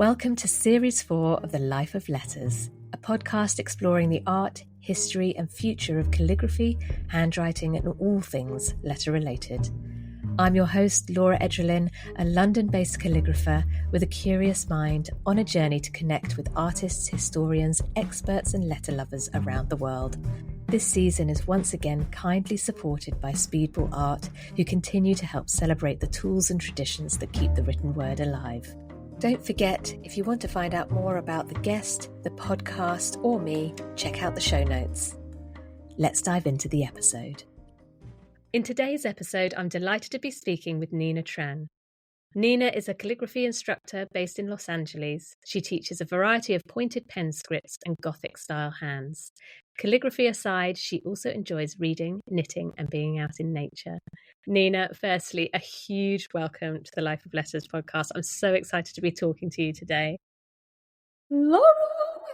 Welcome to Series 4 of The Life of Letters, a podcast exploring the art, history and future of calligraphy, handwriting and all things letter-related. I'm your host, Laura Edralin, a London-based calligrapher with a curious mind on a journey to connect with artists, historians, experts and letter lovers around the world. This season is once again kindly supported by Speedball Art, who continue to help celebrate the tools and traditions that keep the written word alive. Don't forget, if you want to find out more about the guest, the podcast, or me, check out the show notes. Let's dive into the episode. In today's episode, I'm delighted to be speaking with Nina Tran. Nina is a calligraphy instructor based in Los Angeles. She teaches a variety of pointed pen scripts and Gothic-style hands. Calligraphy aside, she also enjoys reading, knitting, and being out in nature. Nina, firstly, a huge welcome to the Life of Letters podcast. I'm so excited to be talking to you today. Laura,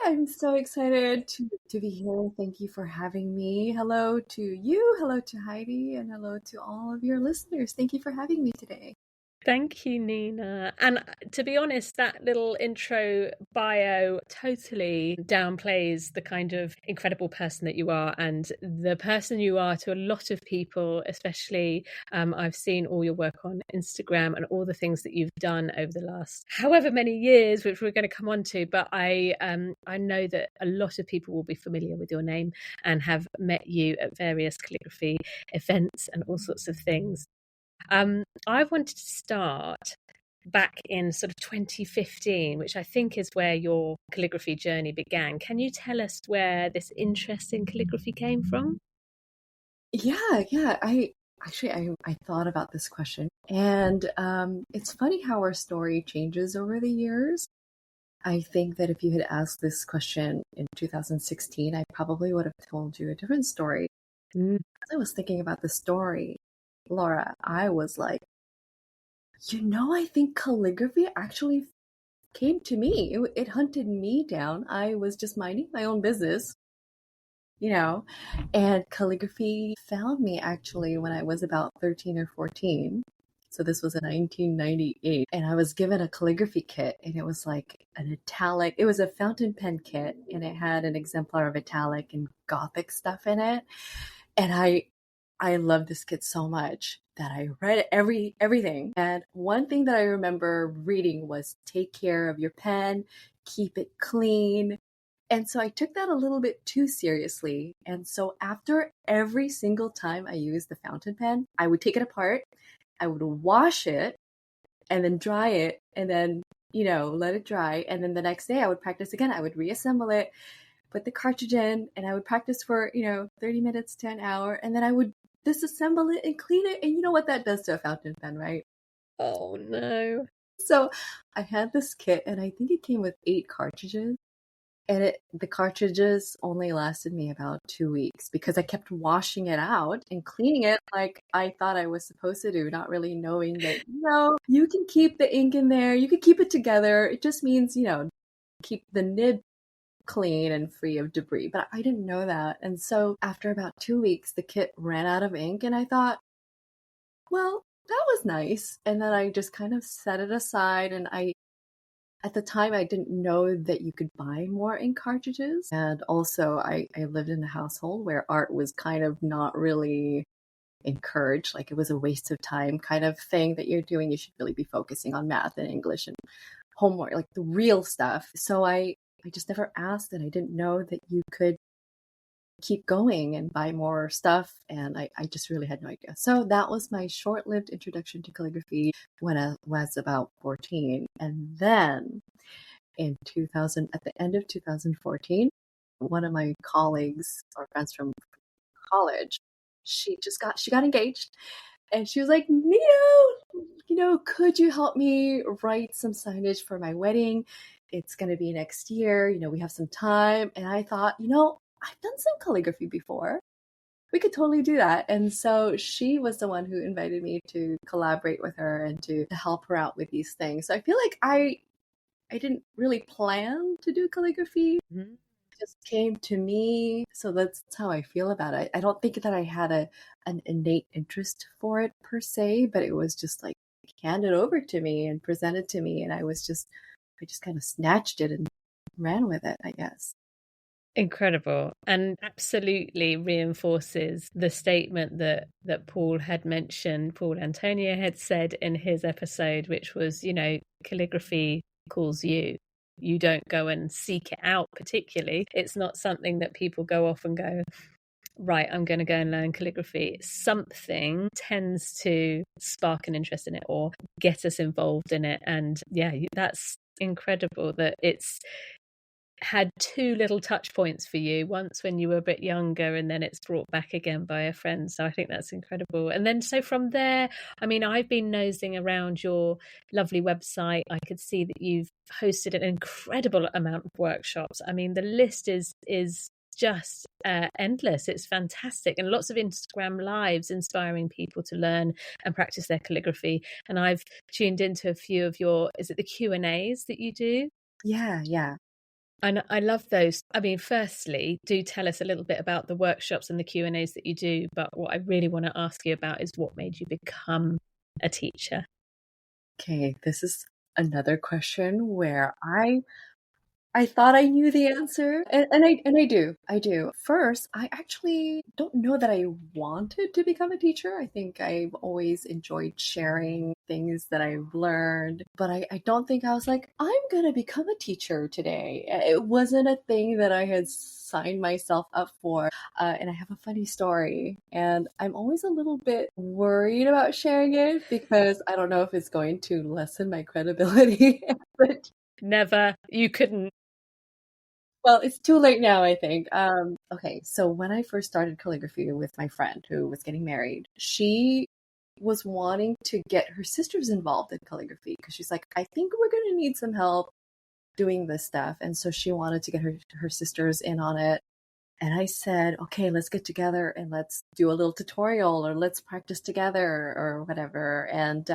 I'm so excited to be here. Thank you for having me. Hello to you, hello to Heidi, and hello to all of your listeners. Thank you for having me today. Thank you, Nina. And to be honest, that little intro bio totally downplays the kind of incredible person that you are and the person you are to a lot of people, especially I've seen all your work on Instagram and all the things that you've done over the last however many years, which we're going to come on to. But I know that a lot of people will be familiar with your name and have met you at various calligraphy events and all sorts of things. I wanted to start back in sort of 2015, which I think is where your calligraphy journey began. Can you tell us where this interest in calligraphy came from? Yeah. I thought about this question, and it's funny how our story changes over the years. I think that if you had asked this question in 2016, I probably would have told you a different story. As I was thinking about the story, Laura, I was like, I think calligraphy actually came to me. It hunted me down. I was just minding my own business, and calligraphy found me actually when I was about 13 or 14. So this was in 1998, and I was given a calligraphy kit, and it was like it was a fountain pen kit, and it had an exemplar of italic and Gothic stuff in it. And I loved this kit so much that I read everything. And one thing that I remember reading was take care of your pen, keep it clean. And so I took that a little bit too seriously. And so after every single time I used the fountain pen, I would take it apart, I would wash it and then dry it and then, let it dry. And then the next day I would practice again. I would reassemble it, put the cartridge in, and I would practice for, 30 minutes to an hour. And then I would disassemble it and clean it. And you know what that does to a fountain pen, right? Oh, no. So I had this kit, and I think it came with 8 cartridges. And the cartridges only lasted me about 2 weeks because I kept washing it out and cleaning it like I thought I was supposed to do, not really knowing that, you can keep the ink in there, you can keep it together. It just means, keep the nib clean and free of debris. But I didn't know that. And so after about 2 weeks, the kit ran out of ink, and I thought, well, that was nice. And then I just kind of set it aside, and at the time, I didn't know that you could buy more ink cartridges. And also, I lived in a household where art was kind of not really encouraged. Like, it was a waste of time kind of thing that you're doing. You should really be focusing on math and English and homework, like the real stuff. So I just never asked, and I didn't know that you could keep going and buy more stuff. And I just really had no idea. So that was my short-lived introduction to calligraphy when I was about 14. And then at the end of 2014, one of my colleagues or friends from college, she got engaged. And she was like, Nina, could you help me write some signage for my wedding? It's going to be next year. We have some time. And I thought, I've done some calligraphy before. We could totally do that. And so she was the one who invited me to collaborate with her and to help her out with these things. So I feel like I didn't really plan to do calligraphy. Mm-hmm. It just came to me. So that's how I feel about it. I don't think that I had an innate interest for it per se, but it was just like handed over to me and presented to me. And I was just I just kind of snatched it and ran with it, I guess. Incredible, and absolutely reinforces the statement that Paul had mentioned, Paul Antonio had said in his episode, which was, calligraphy calls you. You don't go and seek it out particularly. It's not something that people go off and go, right, I'm going to go and learn calligraphy. Something tends to spark an interest in it or get us involved in it. And yeah, that's incredible that it's had two little touch points for you, once when you were a bit younger and then it's brought back again by a friend. So I think that's incredible. And then so from there, I mean, I've been nosing around your lovely website. I could see that you've hosted an incredible amount of workshops. I mean, the list is just endless. It's fantastic, and lots of Instagram lives inspiring people to learn and practice their calligraphy. And I've tuned into a few of your, is it the Q&As that you do? Yeah. And I love those. I mean, firstly, do tell us a little bit about the workshops and the Q&As that you do. But what I really want to ask you about is what made you become a teacher? Okay, this is another question where I thought I knew the answer, and I do. First, I actually don't know that I wanted to become a teacher. I think I've always enjoyed sharing things that I've learned, but I don't think I was like, I'm gonna become a teacher today. It wasn't a thing that I had signed myself up for. And I have a funny story, and I'm always a little bit worried about sharing it because I don't know if it's going to lessen my credibility. But Never. You couldn't. well, it's too late now, I think. Okay, so when I first started calligraphy with my friend who was getting married, she was wanting to get her sisters involved in calligraphy because she's like, I think we're going to need some help doing this stuff. And so she wanted to get her sisters in on it. And I said, okay, let's get together and let's do a little tutorial or let's practice together or whatever. And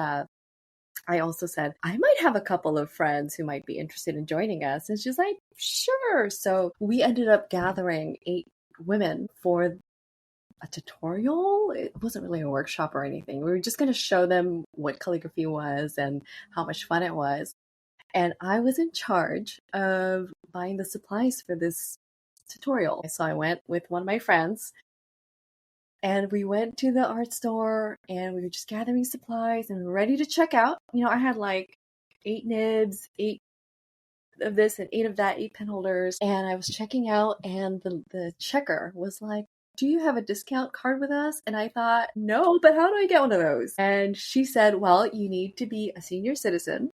I also said, I might have a couple of friends who might be interested in joining us. And she's like, sure. So we ended up gathering 8 women for a tutorial. It wasn't really a workshop or anything. We were just going to show them what calligraphy was and how much fun it was. And I was in charge of buying the supplies for this tutorial. So I went with one of my friends. And we went to the art store and we were just gathering supplies and we were ready to check out. I had like 8 nibs, 8 of this and 8 of that, 8 pen holders. And I was checking out and the checker was like, do you have a discount card with us? And I thought, no, but how do I get one of those? And she said, well, you need to be a senior citizen,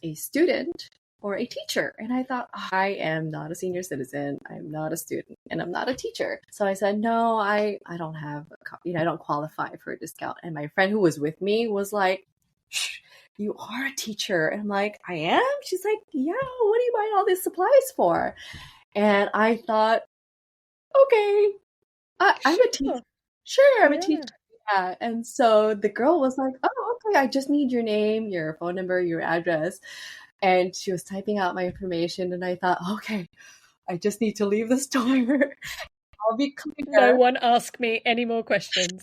a student, or a teacher. And I thought, I am not a senior citizen, I'm not a student, and I'm not a teacher. So I said, no, I don't have, I don't qualify for a discount. And my friend who was with me was like, shh, you are a teacher. And I'm like, I am? She's like, yeah, what are you buying all these supplies for? And I thought, okay, I'm a teacher. Sure, I'm a teacher. Yeah. And so the girl was like, oh, okay, I just need your name, your phone number, your address. And she was typing out my information, and I thought, okay, I just need to leave the store. I'll be clear. No one ask me any more questions.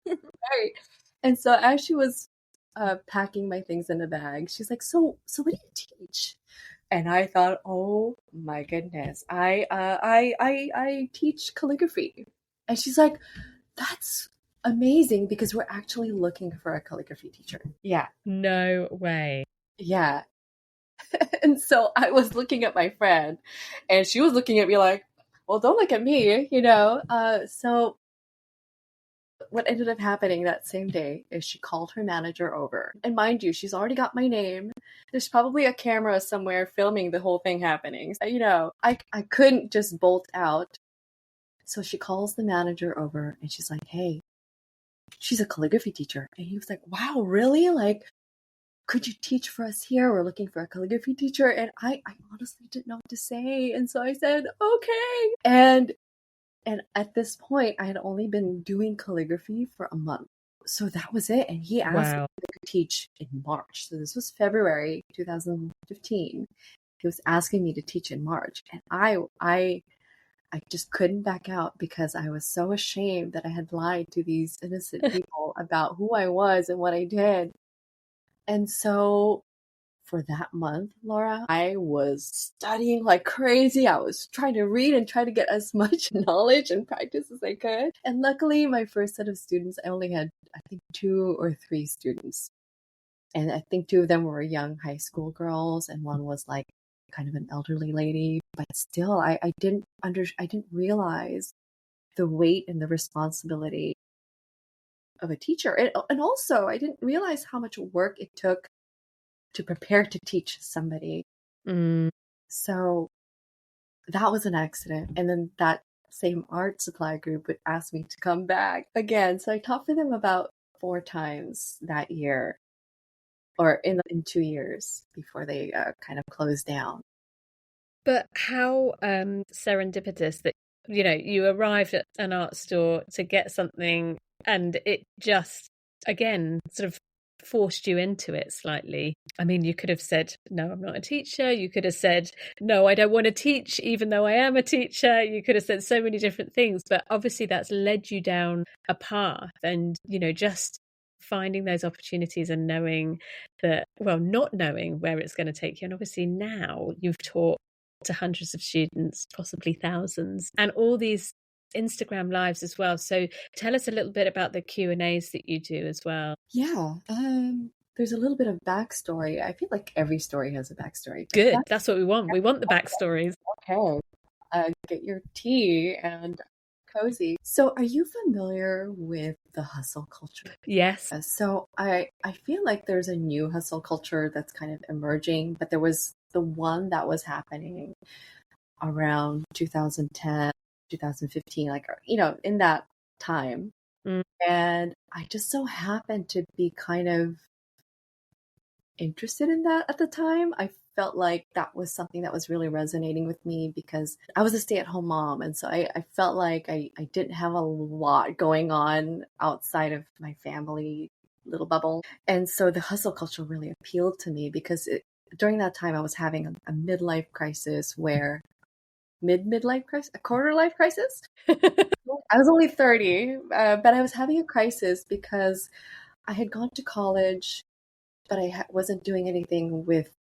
Right. And so as she was packing my things in a bag, she's like, so what do you teach? And I thought, oh my goodness, I teach calligraphy. And she's like, that's amazing because we're actually looking for a calligraphy teacher. Yeah. No way. Yeah. And so I was looking at my friend and she was looking at me like, well, don't look at me, So what ended up happening that same day is she called her manager over. And mind you, she's already got my name. There's probably a camera somewhere filming the whole thing happening. So, I couldn't just bolt out. So she calls the manager over and she's like, hey, she's a calligraphy teacher. And he was like, wow, really? Like, could you teach for us here? We're looking for a calligraphy teacher. And I honestly didn't know what to say. And so I said, okay. And at this point, I had only been doing calligraphy for a month. So that was it. And he asked me to teach in March. So this was February 2015. He was asking me to teach in March. And I just couldn't back out because I was so ashamed that I had lied to these innocent people about who I was and what I did. And so for that month, Laura, I was studying like crazy. I was trying to read and try to get as much knowledge and practice as I could. And luckily, my first set of students, I only had, I think, 2 or 3 students. And I think 2 of them were young high school girls, and one was like kind of an elderly lady. But still, I didn't realize the weight and the responsibility of a teacher. And also, I didn't realize how much work it took to prepare to teach somebody. So that was an accident. And then that same art supply group would ask me to come back again. So I taught for them about 4 times that year, or in 2 years before they kind of closed down. But how serendipitous that, you arrived at an art store to get something and it just, again, sort of forced you into it slightly. I mean, you could have said, no, I'm not a teacher. You could have said, no, I don't want to teach, even though I am a teacher. You could have said so many different things, but obviously that's led you down a path, and, just finding those opportunities and knowing that, well, not knowing where it's going to take you. And obviously now you've taught to hundreds of students, possibly thousands, and all these Instagram lives as well. So tell us a little bit about the Q&As that you do as well. Yeah, there's a little bit of backstory. I feel like every story has a backstory. Good, that's what we want. We want the backstories. Okay, get your tea and cozy. So are you familiar with the hustle culture? Yes. So I feel like there's a new hustle culture that's kind of emerging, but there was the one that was happening around 2010, 2015, like, in that time. And I just so happened to be kind of interested in that at the time. I felt like that was something that was really resonating with me because I was a stay-at-home mom. And so I felt like I didn't have a lot going on outside of my family little bubble. And so the hustle culture really appealed to me because during that time I was having a midlife crisis where midlife crisis, a quarter life crisis. I was only 30, but I was having a crisis because I had gone to college, but I wasn't doing anything with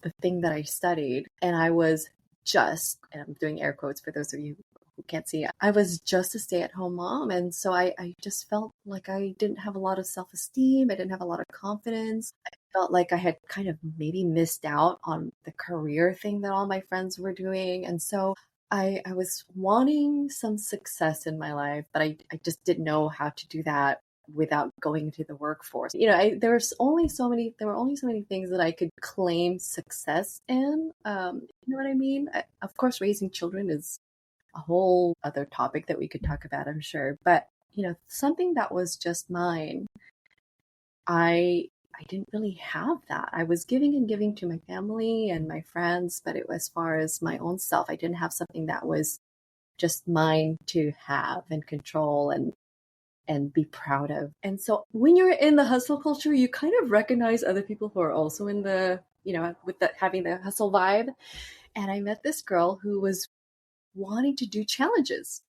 the thing that I studied. And I was just, and I'm doing air quotes for those of you who can't see, I was just a stay-at-home mom. And so I just felt like I didn't have a lot of self-esteem. I didn't have a lot of confidence. I felt like I had kind of maybe missed out on the career thing that all my friends were doing. And so I was wanting some success in my life, but I just didn't know how to do that without going into the workforce. There were only so many things that I could claim success in. You know what I mean? Of course, raising children is a whole other topic that we could talk about, I'm sure. But, something that was just mine, I didn't really have that. I was giving and giving to my family and my friends, but as far as my own self, I didn't have something that was just mine to have and control and be proud of. And so when you're in the hustle culture, you kind of recognize other people who are also in the, with that, having the hustle vibe. And I met this girl who was wanting to do challenges.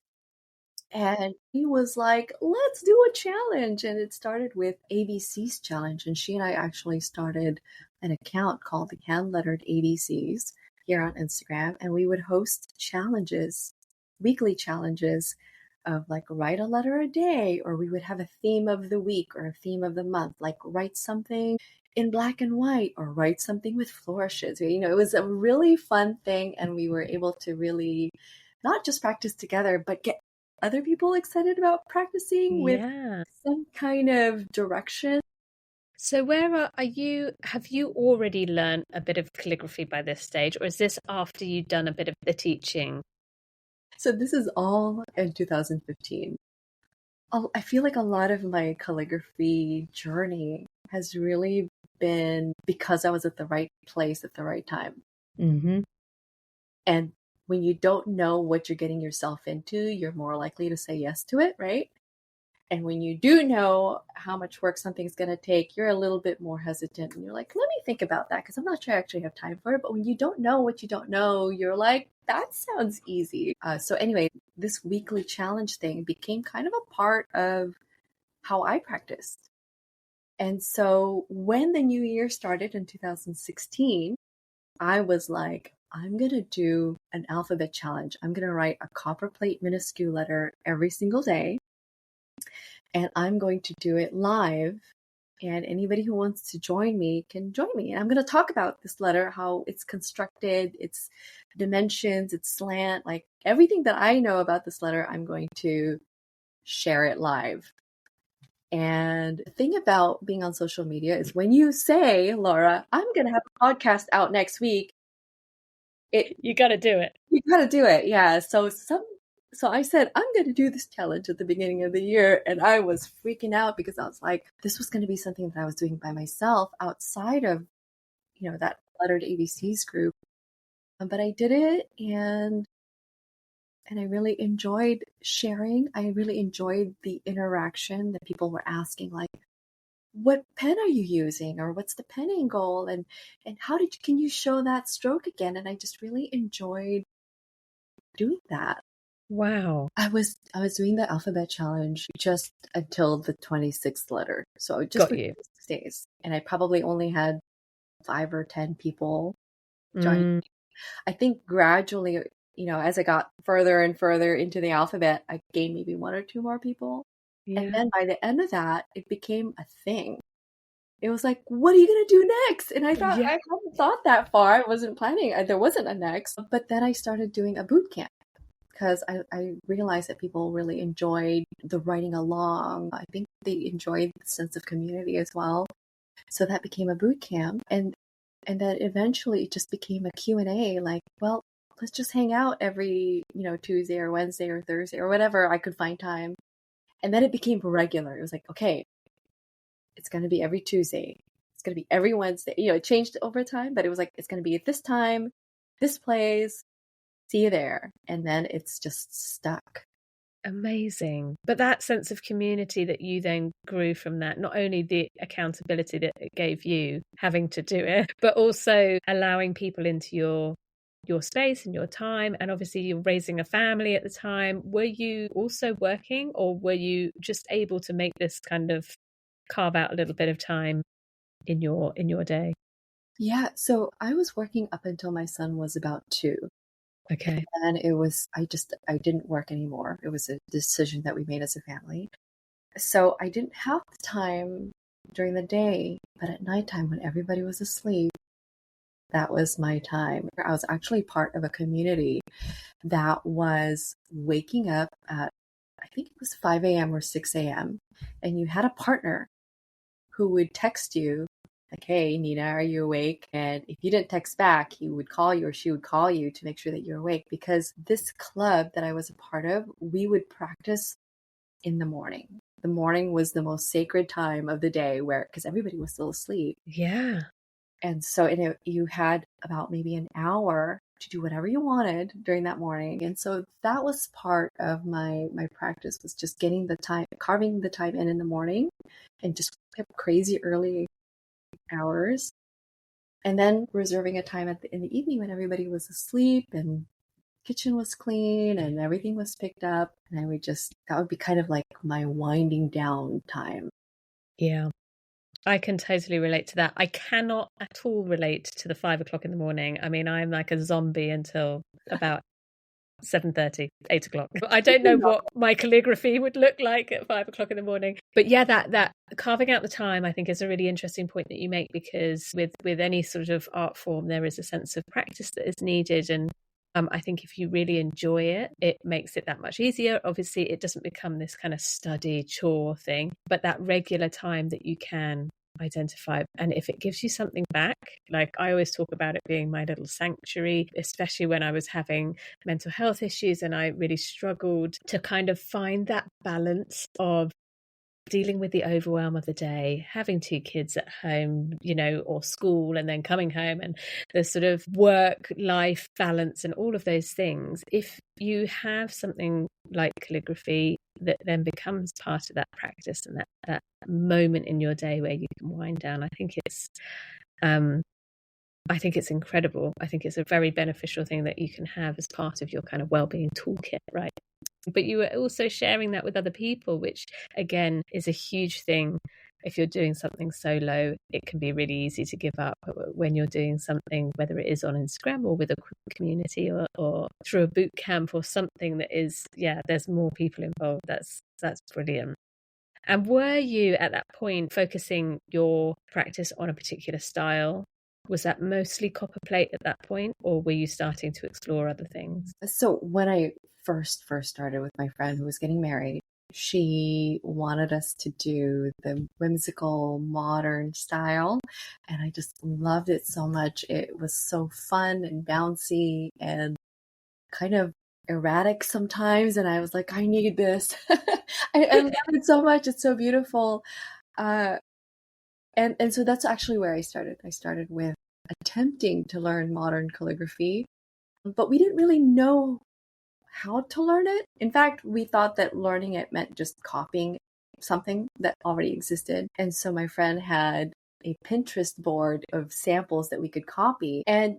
And he was like, let's do a challenge. And it started with ABC's challenge. And she and I actually started an account called the Hand-Lettered ABCs here on Instagram. And we would host challenges, weekly challenges of like write a letter a day, or we would have a theme of the week or a theme of the month, like write something in black and white or write something with flourishes. It was a really fun thing. And we were able to really not just practice together, but get other people excited about practicing with some kind of direction. So where are you? Have you already learned a bit of calligraphy by this stage, or is this after you've done a bit of the teaching? So this is all in 2015. I feel like a lot of my calligraphy journey has really been because I was at the right place at the right time. Mm-hmm. And when you don't know what you're getting yourself into, you're more likely to say yes to it, right? And when you do know how much work something's going to take, you're a little bit more hesitant. And you're like, let me think about that because I'm not sure I actually have time for it. But when you don't know what you don't know, you're like, that sounds easy. So anyway, this weekly challenge thing became kind of a part of how I practiced. And so when the new year started in 2016, I was like, I'm going to do an alphabet challenge. I'm going to write a copperplate minuscule letter every single day, and I'm going to do it live. And anybody who wants to join me can join me. And I'm going to talk about this letter, how it's constructed, its dimensions, its slant, like everything that I know about this letter, I'm going to share it live. And the thing about being on social media is when you say, Laura, I'm going to have a podcast out next week, you got to do it. You got to do it. Yeah. So I said, I'm going to do this challenge at the beginning of the year. And I was freaking out because I was like, this was going to be something that I was doing by myself outside of, that Letter to ABC's group. But I did it, and I really enjoyed sharing. I really enjoyed the interaction that people were asking, like, what pen are you using, or what's the pen angle, and can you show that stroke again? And I just really enjoyed doing that. Wow. I was doing the alphabet challenge just until the 26th letter. So just for 6 days. And I probably only had 5 or 10 people join. I think gradually, as I got further and further into the alphabet, I gained maybe 1 or 2 more people. Yeah. And then by the end of that, it became a thing. It was like, what are you going to do next? And I thought, I hadn't thought that far. I wasn't planning. There wasn't a next. But then I started doing a boot camp, because I realized that people really enjoyed the writing along. I think they enjoyed the sense of community as well. So that became a boot camp. And then eventually it just became a Q&A, like, well, let's just hang out every, Tuesday or Wednesday or Thursday or whatever I could find time. And then it became regular. It was like, okay, it's going to be every Tuesday. It's going to be every Wednesday. It changed over time, but it was like, it's going to be at this time, this place. See you there. And then it's just stuck. Amazing. But that sense of community that you then grew from that, not only the accountability that it gave you having to do it, but also allowing people into your space and your time. And obviously you're raising a family at the time. Were you also working, or were you just able to make this kind of carve out a little bit of time in your day? Yeah. So I was working up until my son was about 2. Okay. And it was, I didn't work anymore. It was a decision that we made as a family. So I didn't have the time during the day, but at nighttime when everybody was asleep, that was my time. I was actually part of a community that was waking up at, I think it was 5 a.m. or 6 a.m. And you had a partner who would text you, like, hey, Nina, are you awake? And if you didn't text back, he would call you, or she would call you to make sure that you're awake. Because this club that I was a part of, we would practice in the morning. The morning was the most sacred time of the day, because everybody was still asleep. Yeah. And so you had about maybe an hour to do whatever you wanted during that morning. And so that was part of my practice, was just getting the time, carving the time in the morning, and just crazy early hours, and then reserving a time in the evening when everybody was asleep and kitchen was clean and everything was picked up. And that would be kind of like my winding down time. Yeah. I can totally relate to that. I cannot at all relate to the 5 o'clock in the morning. I mean, I'm like a zombie until about 7:30, 8 o'clock. I don't know what my calligraphy would look like at 5 o'clock in the morning. But yeah, that carving out the time, I think, is a really interesting point that you make, because with any sort of art form, there is a sense of practice that is needed. And I think if you really enjoy it, it makes it that much easier. Obviously, it doesn't become this kind of study chore thing, but that regular time that you can identify. And if it gives you something back, like I always talk about it being my little sanctuary, especially when I was having mental health issues and I really struggled to kind of find that balance of dealing with the overwhelm of the day, having 2 kids at home, or school, and then coming home, and the sort of work-life balance and all of those things. If you have something like calligraphy that then becomes part of that practice and that moment in your day where you can wind down, I think it's incredible. I think it's a very beneficial thing that you can have as part of your kind of well-being toolkit, right? But you were also sharing that with other people, which again is a huge thing if you're doing something solo, it can be really easy to give up. When you're doing something, whether it is on Instagram or with a community or through a boot camp or something that is, there's more people involved. That's brilliant. And were you at that point focusing your practice on a particular style? Was that mostly copper plate at that point, or were you starting to explore other things? So when I first started with my friend who was getting married, she wanted us to do the whimsical modern style, and I just loved it so much. It was so fun and bouncy and kind of erratic sometimes, and I was like, I need this. I love it so much. It's so beautiful. And so that's actually where I started. I started with attempting to learn modern calligraphy, but we didn't really know how to learn it. In fact, we thought that learning it meant just copying something that already existed. And so my friend had a Pinterest board of samples that we could copy. And,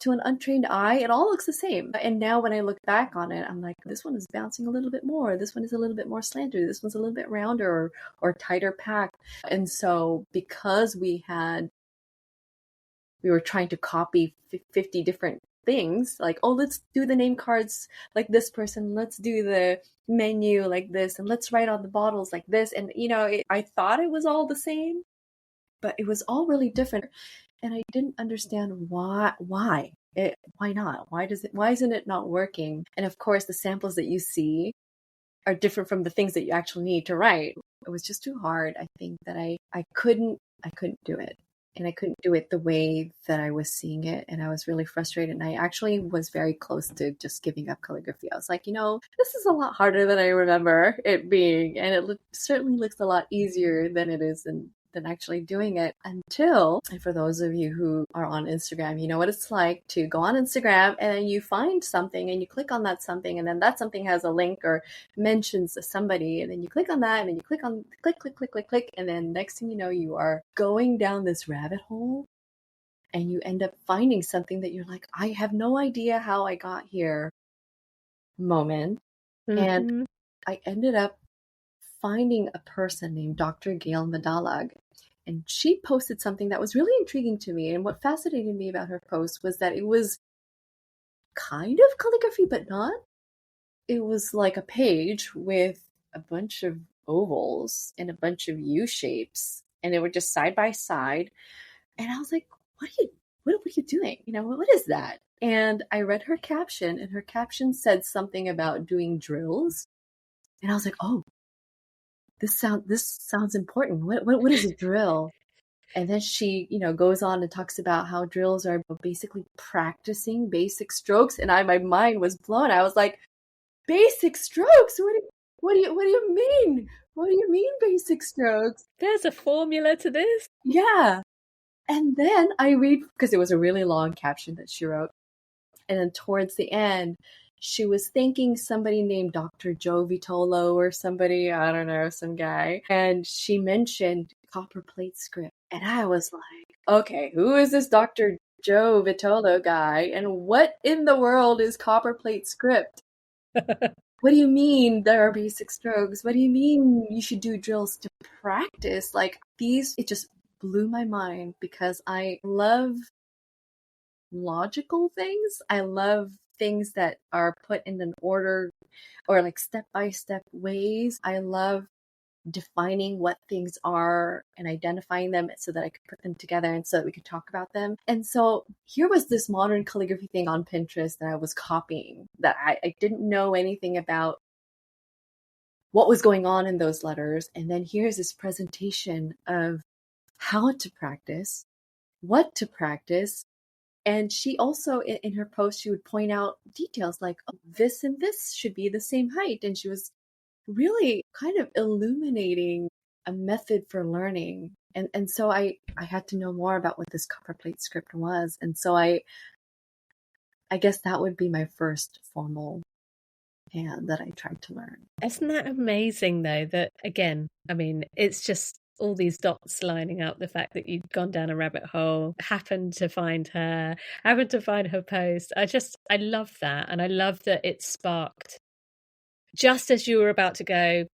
to an untrained eye, it all looks the same. And now when I look back on it, I'm like, this one is bouncing a little bit more. This one is a little bit more slanted. This one's a little bit rounder or tighter packed. And so because we were trying to copy 50 different things, like, oh, let's do the name cards like this person, let's do the menu like this, and let's write on the bottles like this. And, I thought it was all the same, but it was all really different. And I didn't understand why not? Why isn't it not working? And of course, the samples that you see are different from the things that you actually need to write. It was just too hard. I think that I couldn't do it. And I couldn't do it the way that I was seeing it. And I was really frustrated. And I actually was very close to just giving up calligraphy. I was like, this is a lot harder than I remember it being. And it certainly looks a lot easier than it is than actually doing it, until, and for those of you who are on Instagram, you know what it's like to go on Instagram and then you find something and you click on that something, and then that something has a link or mentions somebody, and then you click on that, and then you click, and then next thing you know, you are going down this rabbit hole and you end up finding something that you're like, I have no idea how I got here moment. Mm-hmm. And I ended up finding a person named Dr. Gail Madalag. And she posted something that was really intriguing to me. And what fascinated me about her post was that it was kind of calligraphy, but not. It was like a page with a bunch of ovals and a bunch of U shapes, and they were just side by side. And I was like, what are you doing? What is that? And I read her caption, and her caption said something about doing drills. And I was like, oh, this sounds important. What is a drill? And then she, goes on and talks about how drills are basically practicing basic strokes. And my mind was blown. I was like, basic strokes? What do you mean? What do you mean basic strokes? There's a formula to this. Yeah. And then I read, because it was a really long caption that she wrote. And then towards the end, she was thanking somebody named Dr. Joe Vitolo or somebody, I don't know, some guy. And she mentioned copper plate script. And I was like, okay, who is this Dr. Joe Vitolo guy? And what in the world is copper plate script? What do you mean there are basic strokes? What do you mean you should do drills to practice? Like it just blew my mind, because I love logical things. I love things that are put in an order or like step-by-step ways. I love defining what things are and identifying them so that I could put them together and so that we could talk about them. And so here was this modern calligraphy thing on Pinterest that I was copying, that I didn't know anything about what was going on in those letters. And then here's this presentation of how to practice, what to practice. And she also, in her post, she would point out details like, oh, this and this should be the same height. And she was really kind of illuminating a method for learning. And so I had to know more about what this copper plate script was. And so I guess that would be my first formal hand that I tried to learn. Isn't that amazing, though, that, again, I mean, it's just all these dots lining up, the fact that you'd gone down a rabbit hole, happened to find her post. I love that. And I love that it sparked, just as you were about to go,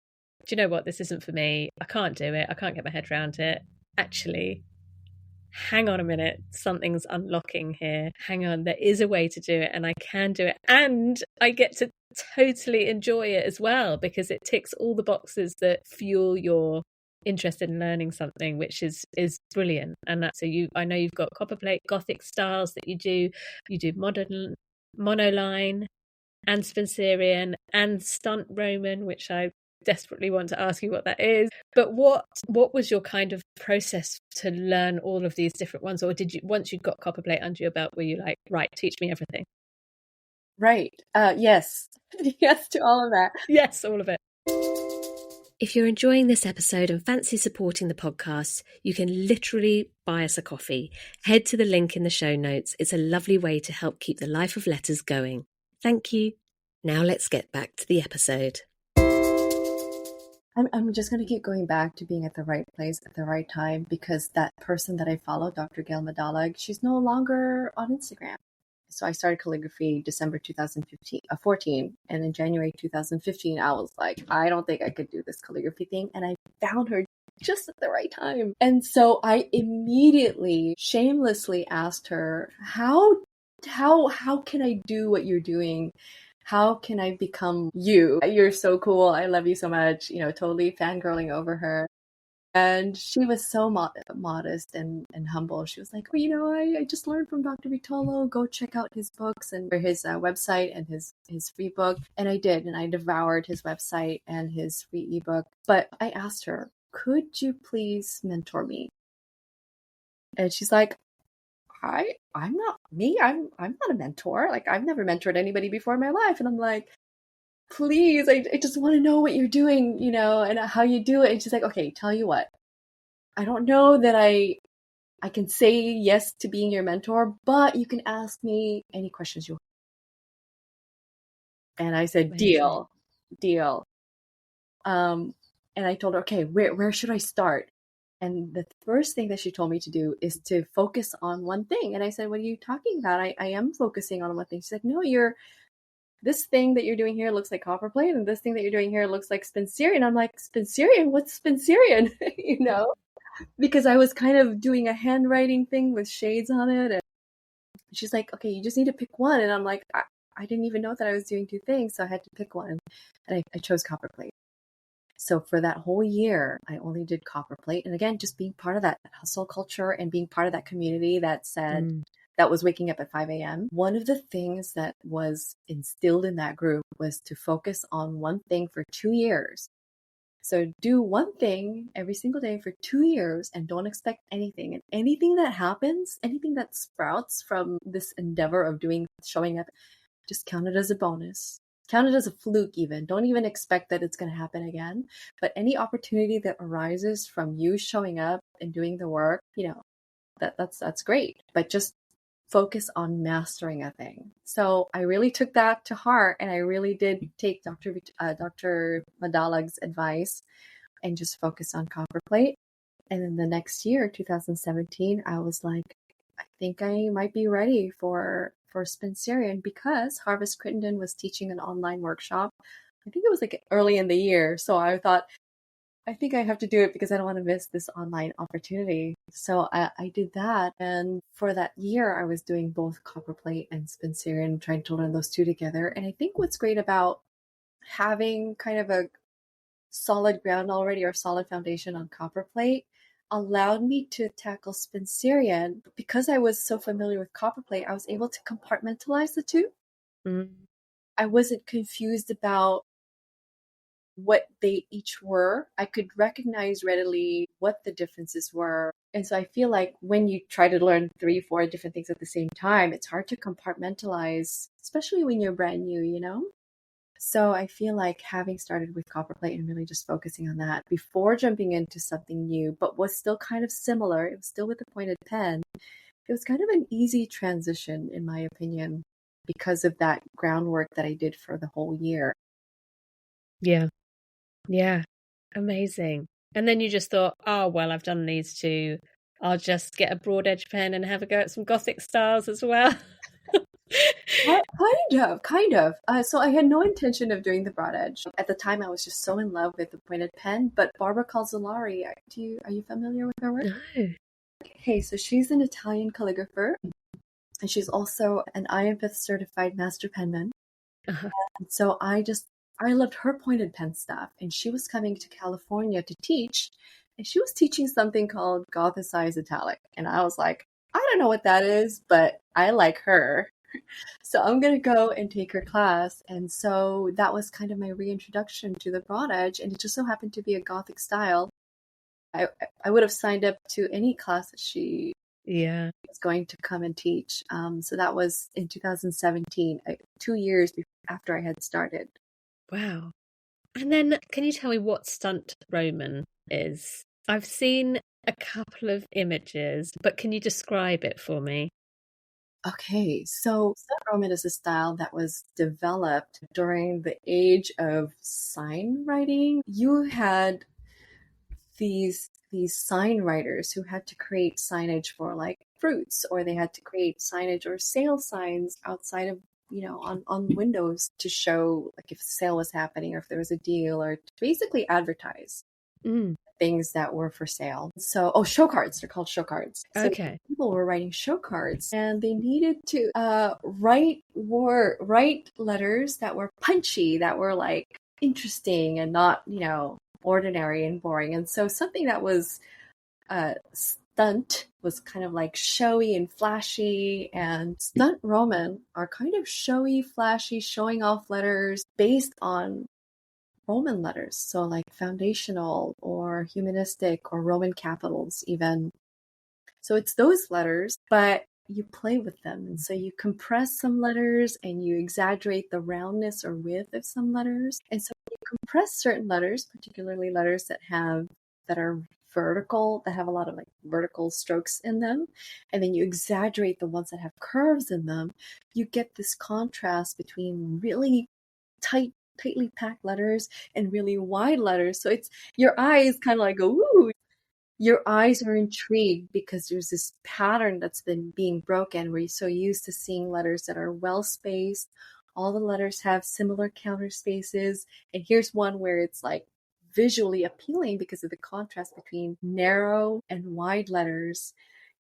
do you know what? This isn't for me. I can't do it. I can't get my head around it. Actually, hang on a minute, something's unlocking here. Hang on, there is a way to do it, and I can do it. And I get to totally enjoy it as well, because it ticks all the boxes that fuel your interest in learning something, which is brilliant. And that's, so I know you've got copperplate, Gothic styles that you do modern monoline and Spencerian and Stunt Roman, which I desperately want to ask you what that is. But what was your kind of process to learn all of these different ones? Or did you, once you got copperplate under your belt, were you like, right, teach me everything? Right. Yes. Yes to all of that. Yes, all of it. If you're enjoying this episode and fancy supporting the podcast, you can literally buy us a coffee. Head to the link in the show notes. It's a lovely way to help keep the Life of Letters going. Thank you. Now let's get back to the episode. I'm just going to keep going back to being at the right place at the right time, because that person that I follow, Dr. Gail Madalag, she's no longer on Instagram. So I started calligraphy December 2014, and in January 2015, I was like, I don't think I could do this calligraphy thing. And I found her just at the right time. And so I immediately, shamelessly asked her, how can I do what you're doing? How can I become you? You're so cool. I love you so much. Totally fangirling over her. And she was so modest and humble. She was like, well, I just learned from Dr. Vitolo. Go check out his books and his website and his free book. And I did. And I devoured his website and his free ebook. But I asked her, could you please mentor me? And she's like, I'm not me. I'm not a mentor. Like, I've never mentored anybody before in my life. And I'm like, please, I just want to know what you're doing, and how you do it. And she's like, okay, tell you what, I don't know that I can say yes to being your mentor, but you can ask me any questions you want. And I said, deal. And I told her, okay, where should I start? And the first thing that she told me to do is to focus on one thing. And I said, what are you talking about? I am focusing on one thing. She said, no, this thing that you're doing here looks like copperplate, and this thing that you're doing here looks like Spencerian. I'm like, Spencerian? What's Spencerian? Because I was kind of doing a handwriting thing with shades on it. And she's like, okay, you just need to pick one. And I'm like, I didn't even know that I was doing two things, so I had to pick one. And I chose copperplate. So for that whole year, I only did copperplate. And again, just being part of that hustle culture and being part of that community that said, that was waking up at 5 a.m. One of the things that was instilled in that group was to focus on one thing for 2 years. So do one thing every single day for 2 years and don't expect anything. And anything that happens, anything that sprouts from this endeavor of showing up, just count it as a bonus. Count it as a fluke even. Don't even expect that it's going to happen again. But any opportunity that arises from you showing up and doing the work, that's great. But just focus on mastering a thing. So I really took that to heart, and I really did take Dr. Madalag's advice and just focus on copperplate. And then the next year, 2017, I was like, I think I might be ready for Spencerian, because Harvest Crittenden was teaching an online workshop. I think it was like early in the year. So I thought, I think I have to do it because I don't want to miss this online opportunity. So I did that. And for that year, I was doing both copperplate and Spencerian, trying to learn those two together. And I think what's great about having kind of a solid ground already, or solid foundation on copperplate, allowed me to tackle Spencerian. Because I was so familiar with copperplate, I was able to compartmentalize the two. I wasn't confused about what they each were. I could recognize readily what the differences were. And so I feel like when you try to learn 3-4 different things at the same time, it's hard to compartmentalize, especially when you're brand new, So I feel like having started with copperplate and really just focusing on that before jumping into something new, but was still kind of similar, it was still with the pointed pen, it was kind of an easy transition, in my opinion, because of that groundwork that I did for the whole year. Yeah, amazing. And then you just thought, oh, well, I've done these two. I'll just get a broad edge pen and have a go at some Gothic styles as well. Kind of. So I had no intention of doing the broad edge. At the time, I was just so in love with the pointed pen. But Barbara Calzolari, are you familiar with her work? No. Hey, so she's an Italian calligrapher, and she's also an IMF certified master penman. Uh-huh. And so I loved her pointed pen stuff, and she was coming to California to teach, and she was teaching something called Gothicized Italic, and I was like, I don't know what that is, but I like her. So I'm going to go and take her class. And so that was kind of my reintroduction to the broad edge. And it just so happened to be a Gothic style. I would have signed up to any class that she was going to come and teach. So that was in 2017, 2 years after I had started. Wow. And then can you tell me what Stunt Roman is? I've seen a couple of images, but can you describe it for me? Okay, so Stunt Roman is a style that was developed during the age of sign writing. You had these sign writers who had to create signage for like fruits, or they had to create signage or sale signs outside of on windows to show like if a sale was happening or if there was a deal, or to basically advertise things that were for sale. So, show cards. They're called show cards. So Okay. people were writing show cards, and they needed to write letters that were punchy, that were like interesting and not, ordinary and boring. And so something that was stunt was kind of like showy and flashy, and Stunt Roman are kind of showy, flashy, showing off letters based on Roman letters, so like foundational or humanistic or Roman capitals even. So it's those letters, but you play with them. And so you compress some letters and you exaggerate the roundness or width of some letters. And so you compress certain letters, particularly letters that are vertical, that have a lot of like vertical strokes in them, and then you exaggerate the ones that have curves in them. You get this contrast between really tightly packed letters and really wide letters. So it's your eyes kind of like go, ooh, your eyes are intrigued because there's this pattern that's been being broken where you're so used to seeing letters that are well spaced. All the letters have similar counter spaces. And here's one where it's like visually appealing because of the contrast between narrow and wide letters.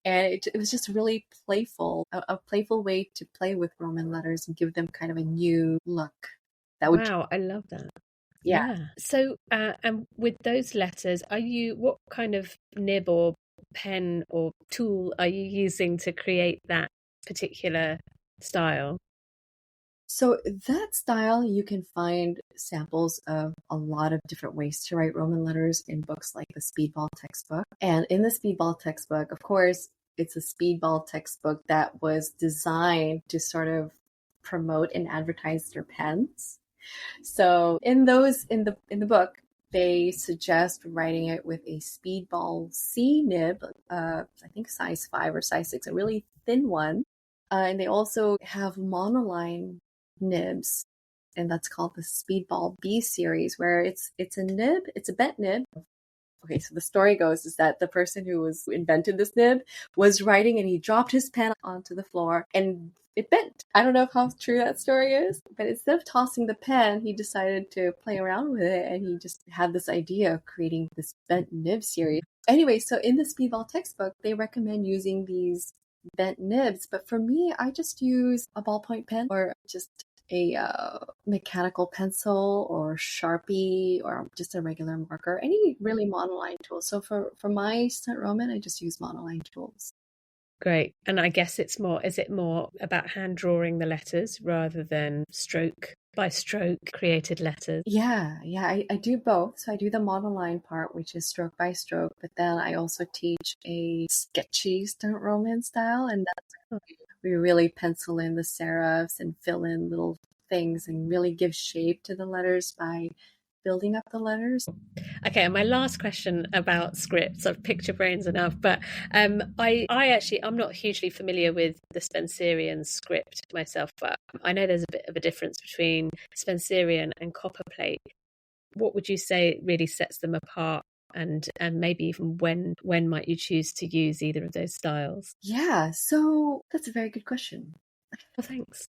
And it was just really playful, a playful way to play with Roman letters and give them kind of a new look. Wow, I love that. Yeah. Yeah. So, and with those letters, what kind of nib or pen or tool are you using to create that particular style? So that style, you can find samples of a lot of different ways to write Roman letters in books like the Speedball textbook. And in the Speedball textbook, of course, it's a Speedball textbook that was designed to sort of promote and advertise their pens. So in the book, they suggest writing it with a Speedball C nib, I think size 5 or size 6, a really thin one. And they also have monoline nibs, and that's called the Speedball B series, where it's a nib, it's a bent nib. Okay, so the story goes is that the person who invented this nib was writing and he dropped his pen onto the floor and it bent. I don't know how true that story is, but instead of tossing the pen, he decided to play around with it, and he just had this idea of creating this bent nib series. Anyway, so in the Speedball textbook, they recommend using these bent nibs, but for me, I just use a ballpoint pen or just a mechanical pencil or Sharpie or just a regular marker, any really monoline tool. So for my Stunt Roman, I just use monoline tools. Great. And I guess is it more about hand drawing the letters rather than stroke by stroke created letters? Yeah, I do both. So I do the monoline part, which is stroke by stroke, but then I also teach a sketchy Stunt Roman style, and that's we really pencil in the serifs and fill in little things and really give shape to the letters by building up the letters. Okay, and my last question about scripts, I've picked your brains enough, but I actually, I'm not hugely familiar with the Spencerian script myself, but I know there's a bit of a difference between Spencerian and copperplate. What would you say really sets them apart? And maybe even when might you choose to use either of those styles? Yeah, so that's a very good question. Well, thanks.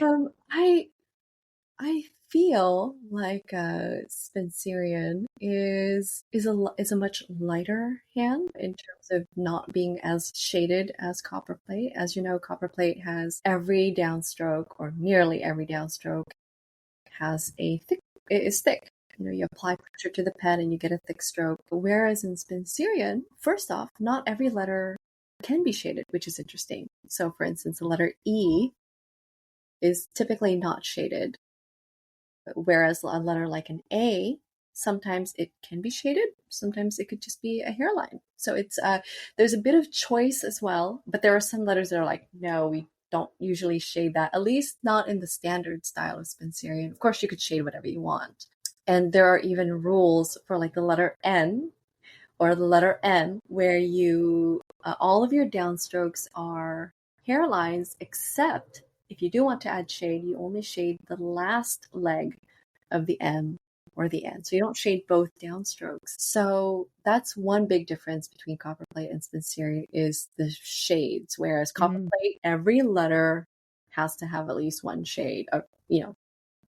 Um, I I feel like Spencerian is a much lighter hand in terms of not being as shaded as copperplate. As you know, copperplate has every downstroke, or nearly every downstroke, has a thick. It is thick. You apply pressure to the pen and you get a thick stroke. Whereas in Spencerian, first off, not every letter can be shaded, which is interesting. So, for instance, the letter E is typically not shaded, whereas a letter like an A, sometimes it can be shaded, sometimes it could just be a hairline. So it's there's a bit of choice as well, but there are some letters that are like, no, we don't usually shade that, at least not in the standard style of Spencerian. Of course, you could shade whatever you want. And there are even rules for like the letter N or the letter M, where you all of your downstrokes are hairlines, except if you do want to add shade, you only shade the last leg of the M or the N. So you don't shade both downstrokes. So that's one big difference between copperplate and Spencerian is the shades. Whereas copperplate, every letter has to have at least one shade of,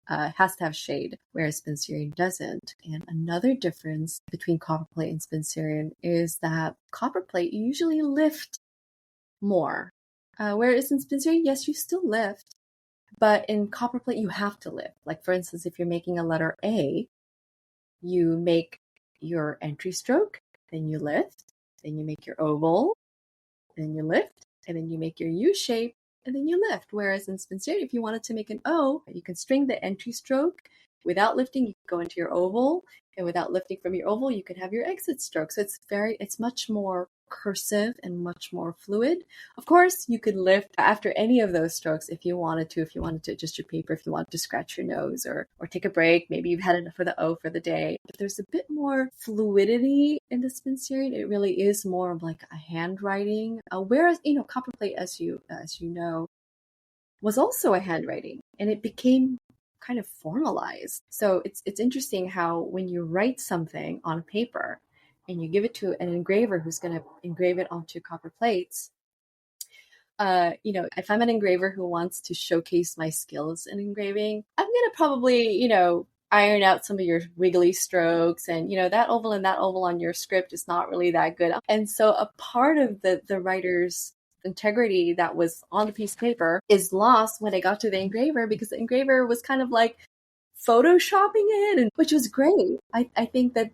has to have shade, whereas Spencerian doesn't. And another difference between copperplate and Spencerian is that copperplate you usually lift more, whereas in Spencerian, yes, you still lift, but in copperplate you have to lift. Like for instance, if you're making a letter A, you make your entry stroke, then you lift, then you make your oval, then you lift, and then you make your U shape, and then you lift. Whereas in Spencerian, if you wanted to make an O, you can string the entry stroke without lifting. You can go into your oval, and without lifting from your oval, you can have your exit stroke. So it's much more cursive and much more fluid. Of course, you could lift after any of those strokes if you wanted to. If you wanted to adjust your paper, if you wanted to scratch your nose or take a break, maybe you've had enough for the O for the day. But there's a bit more fluidity in the Spencerian. It really is more of like a handwriting. Whereas copperplate, as you know, was also a handwriting, and it became kind of formalized. So it's interesting how when you write something on paper and you give it to an engraver who's going to engrave it onto copper plates, if I'm an engraver who wants to showcase my skills in engraving, I'm going to probably, iron out some of your wiggly strokes, and that oval on your script is not really that good. And so a part of the writer's integrity that was on the piece of paper is lost when I got to the engraver, because the engraver was kind of like photoshopping it, and which was great. I think that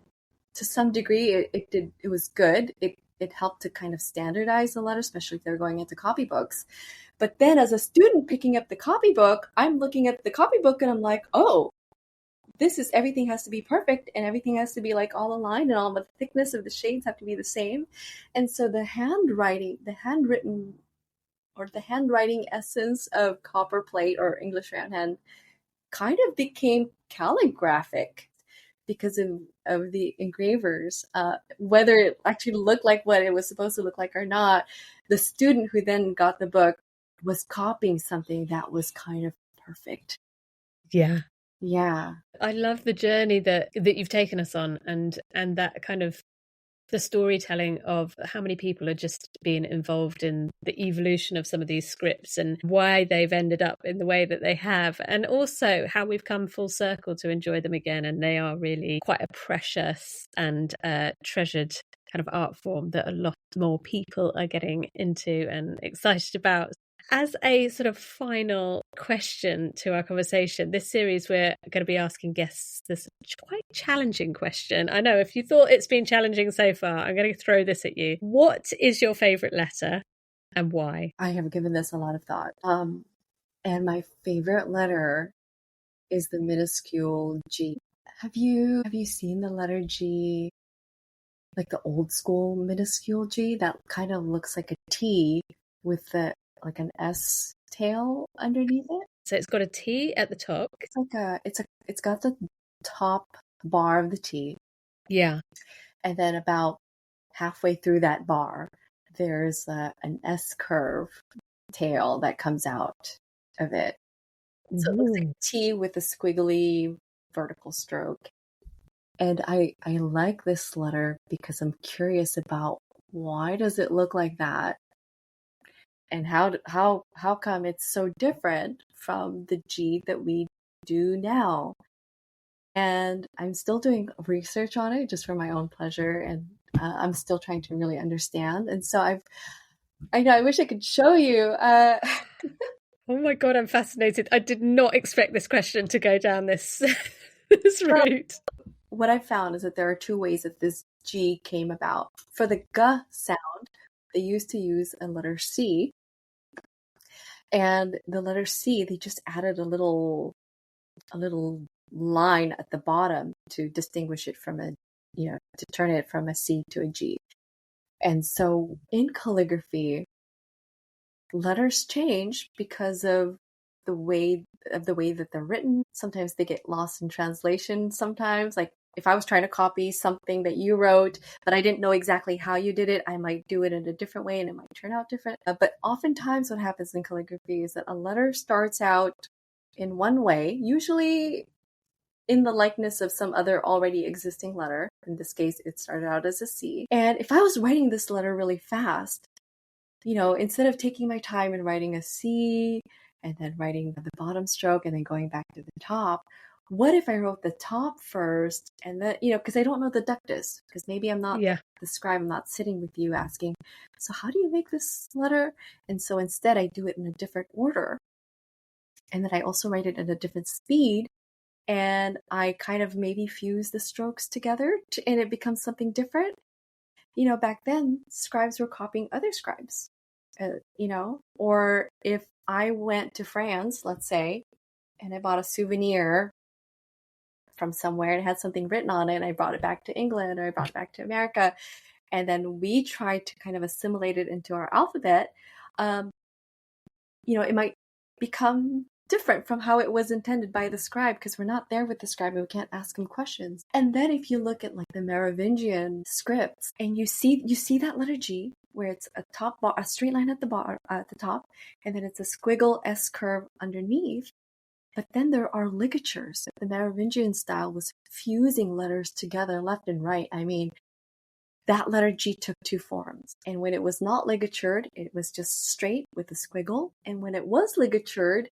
to some degree it was good. It helped to kind of standardize the letter, especially if they're going into copybooks. But then as a student picking up the copybook, I'm looking at the copybook and I'm like, oh, everything has to be perfect, and everything has to be like all aligned, and all the thickness of the shades have to be the same. And so the handwriting essence of copperplate or English roundhand kind of became calligraphic because of the engravers. Whether it actually looked like what it was supposed to look like or not, the student who then got the book was copying something that was kind of perfect. Yeah. Yeah. I love the journey that you've taken us on, and that kind of the storytelling of how many people are just being involved in the evolution of some of these scripts and why they've ended up in the way that they have, and also how we've come full circle to enjoy them again. And they are really quite a precious and treasured kind of art form that a lot more people are getting into and excited about. As a sort of final question to our conversation, this series we're going to be asking guests this quite challenging question. I know if you thought it's been challenging so far, I'm going to throw this at you. What is your favourite letter and why? I have given this a lot of thought. And my favorite letter is the minuscule G. Have you seen the letter G, like the old school minuscule G that kind of looks like a T with like an S tail underneath it? So it's got a T at the top. It's got the top bar of the T. Yeah. And then about halfway through that bar, there's an S curve tail that comes out of it. So it looks like a T with a squiggly vertical stroke. And I like this letter because I'm curious about why does it look like that? And how come it's so different from the G that we do now? And I'm still doing research on it just for my own pleasure, and I'm still trying to really understand. And so I know I wish I could show you. Oh my God, I'm fascinated. I did not expect this question to go down this this route. What I found is that there are two ways that this G came about. For the G sound, they used to use a letter C, and the letter C, they just added a little line at the bottom to distinguish it from to turn it from a C to a G. And so in calligraphy, letters change because of the way that they're written. Sometimes they get lost in translation. Sometimes, like if I was trying to copy something that you wrote, but I didn't know exactly how you did it, I might do it in a different way and it might turn out different. But oftentimes what happens in calligraphy is that a letter starts out in one way, usually in the likeness of some other already existing letter. In this case, it started out as a C. And if I was writing this letter really fast, instead of taking my time and writing a C and then writing the bottom stroke and then going back to the top, what if I wrote the top first and then, because I don't know the ductus, because maybe I'm not the scribe, I'm not sitting with you asking, so how do you make this letter? And so instead I do it in a different order. And then I also write it at a different speed. And I kind of maybe fuse the strokes together and it becomes something different. Back then, scribes were copying other scribes, or if I went to France, let's say, and I bought a souvenir from somewhere and had something written on it, and I brought it back to England or I brought it back to America, and then we tried to kind of assimilate it into our alphabet, it might become different from how it was intended by the scribe because we're not there with the scribe and we can't ask him questions. And then if you look at like the Merovingian scripts and you see that letter G where it's a top bar, a straight line at the top, and then it's a squiggle S curve underneath. But then there are ligatures. The Merovingian style was fusing letters together left and right. I mean, that letter G took two forms. And when it was not ligatured, it was just straight with a squiggle. And when it was ligatured,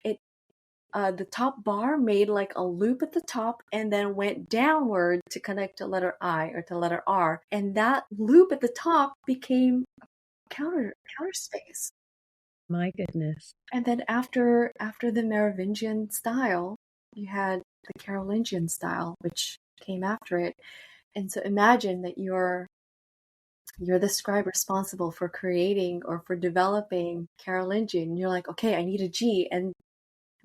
the top bar made like a loop at the top and then went downward to connect to letter I or to letter R. And that loop at the top became a counter space. My goodness. And then after the Merovingian style, you had the Carolingian style, which came after it. And so imagine that you're the scribe responsible for creating or for developing Carolingian. You're like, okay, I need a G, and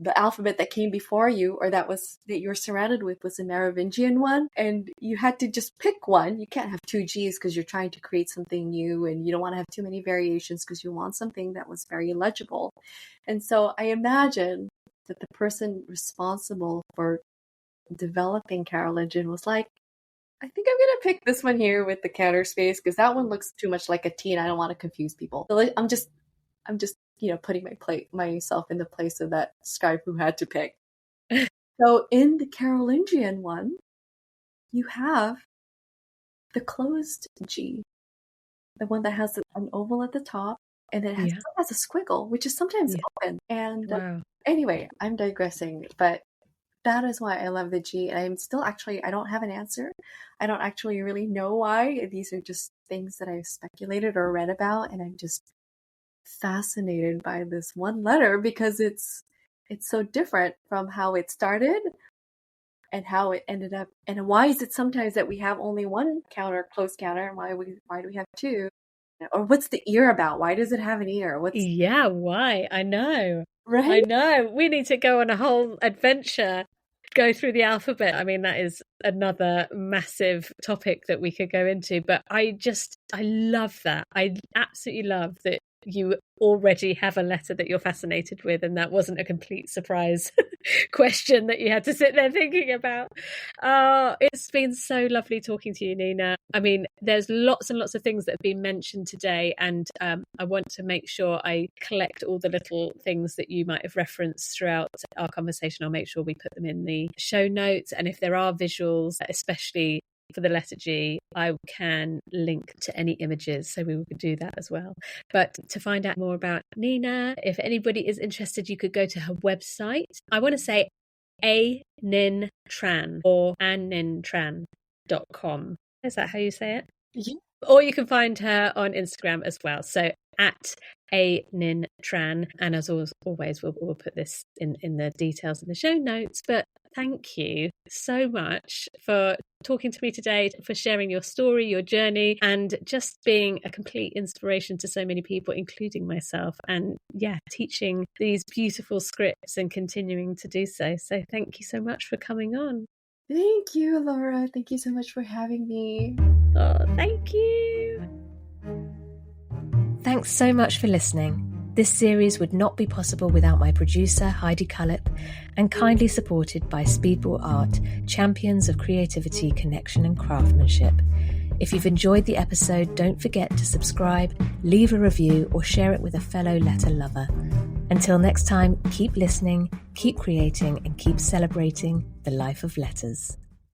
the alphabet that came before you or that you were surrounded with was a Merovingian one, and you had to just pick one. You can't have two G's because you're trying to create something new and you don't want to have too many variations because you want something that was very legible. And so I imagine that the person responsible for developing Carolingian was like, I think I'm going to pick this one here with the counter space because that one looks too much like a T and I don't want to confuse people. So I'm just putting myself in the place of that scribe who had to pick. So in the Carolingian one, you have the closed G, the one that has an oval at the top, and it has a squiggle, which is sometimes open. And anyway, I'm digressing, but that is why I love the G. And I don't have an answer. I don't actually really know why. These are just things that I've speculated or read about, and I'm just fascinated by this one letter because it's so different from how it started and how it ended up. And why is it sometimes that we have only one closed counter, and why do we have two? Or what's the ear about? Why does it have an ear? Why? I know. Right? I know. We need to go on a whole adventure, go through the alphabet. I mean, that is another massive topic that we could go into, but I love that. I absolutely love that you already have a letter that you're fascinated with, and that wasn't a complete surprise question that you had to sit there thinking about. It's been so lovely talking to you, Nina. I mean, there's lots and lots of things that have been mentioned today, and I want to make sure I collect all the little things that you might have referenced throughout our conversation. I'll make sure we put them in the show notes, and if there are visuals, especially for the letter G, I can link to any images, so we could do that as well. But to find out more about Nina, if anybody is interested, you could go to her website. I want to say Nina Tran or annintran.com. Is that how you say it? Yeah. Or you can find her on Instagram as well. So at Nina Tran. And as always, we'll put this in the details in the show notes. But thank you so much for talking to me today, for sharing your story, your journey, and just being a complete inspiration to so many people, including myself. And teaching these beautiful scripts and continuing to do so. So thank you so much for coming on. Thank you, Laura. Thank you so much for having me. Oh, thank you. Thanks so much for listening. This series would not be possible without my producer, Heidi Cullip, and kindly supported by Speedball Art, champions of creativity, connection, and craftsmanship. If you've enjoyed the episode, don't forget to subscribe, leave a review, or share it with a fellow letter lover. Until next time, keep listening, keep creating, and keep celebrating the life of letters.